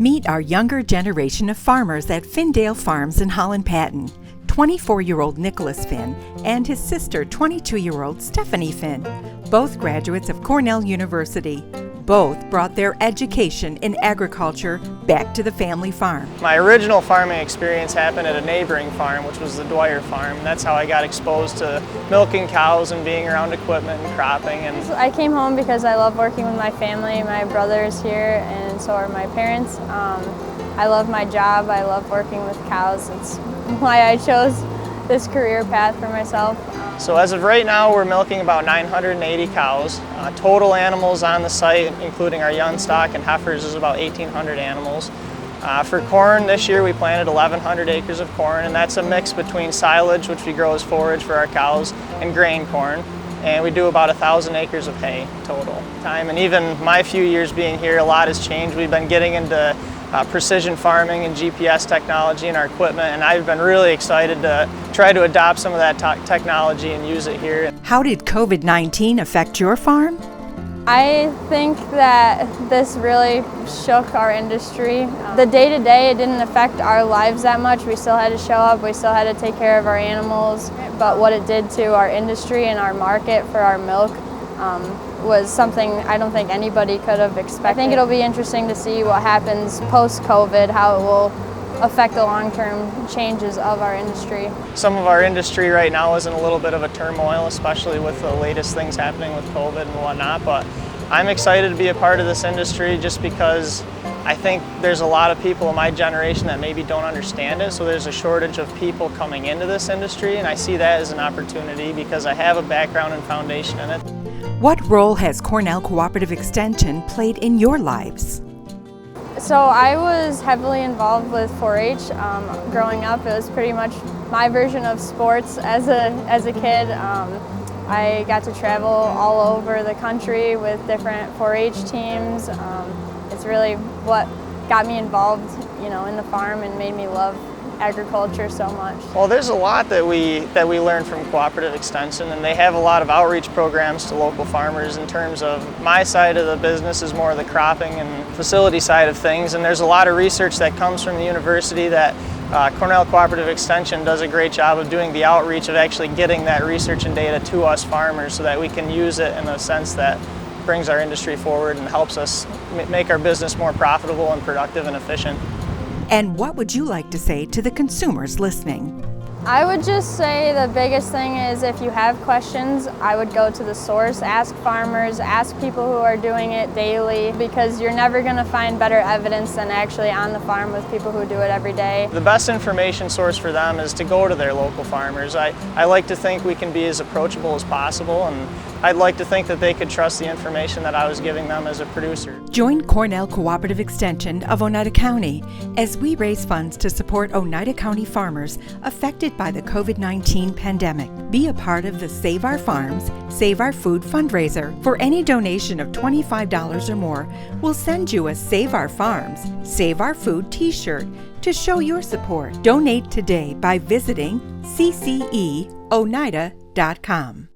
Meet our younger generation of farmers at Finndale Farms in Holland Patton. 24-year-old Nicholas Finn and his sister, 22-year-old Stephanie Finn, both graduates of Cornell University. Both brought their education in agriculture back to the family farm. My original farming experience happened at a neighboring farm, which was the Dwyer farm. That's how I got exposed to milking cows and being around equipment and cropping. I came home because I love working with my family. My brother is here and so are my parents. I love my job. I love working with cows. It's why I chose this career path for myself. So as of right now, we're milking about 980 cows. Total animals on the site, including our young stock and heifers, is about 1,800 animals. For corn this year, we planted 1,100 acres of corn, and that's a mix between silage, which we grow as forage for our cows, and grain corn. And we do about 1,000 acres of hay total. And even my few years being here, a lot has changed. We've been getting into precision farming and GPS technology in our equipment, and I've been really excited to try to adopt some of that technology and use it here. How did COVID-19 affect your farm? I think that this really shook our industry. The day-to-day, it didn't affect our lives that much. We still had to show up, we still had to take care of our animals, but what it did to our industry and our market for our milk was something I don't think anybody could have expected. I think it'll be interesting to see what happens post-COVID, how it will affect the long-term changes of our industry. Some of our industry right now is in a little bit of a turmoil, especially with the latest things happening with COVID and whatnot, but I'm excited to be a part of this industry just because I think there's a lot of people in my generation that maybe don't understand it, so there's a shortage of people coming into this industry, and I see that as an opportunity because I have a background and foundation in it. What role has Cornell Cooperative Extension played in your lives? So I was heavily involved with 4-H growing up. It was pretty much my version of sports as a kid. I got to travel all over the country with different 4-H teams. It's really what got me involved, in the farm and made me love agriculture so much. Well, there's a lot that we learn from Cooperative Extension, and they have a lot of outreach programs to local farmers. In terms of my side of the business is more the cropping and facility side of things, and there's a lot of research that comes from the university that Cornell Cooperative Extension does a great job of doing the outreach of actually getting that research and data to us farmers so that we can use it in a sense that brings our industry forward and helps us make our business more profitable and productive and efficient. And what would you like to say to the consumers listening? I would just say the biggest thing is if you have questions, I would go to the source, ask farmers, ask people who are doing it daily, because you're never going to find better evidence than actually on the farm with people who do it every day. The best information source for them is to go to their local farmers. I like to think we can be as approachable as possible, and I'd like to think that they could trust the information that I was giving them as a producer. Join Cornell Cooperative Extension of Oneida County as we raise funds to support Oneida County farmers affected by the COVID-19 pandemic. Be a part of the Save Our Farms, Save Our Food fundraiser. For any donation of $25 or more, we'll send you a Save Our Farms, Save Our Food t-shirt to show your support. Donate today by visiting cceoneida.com.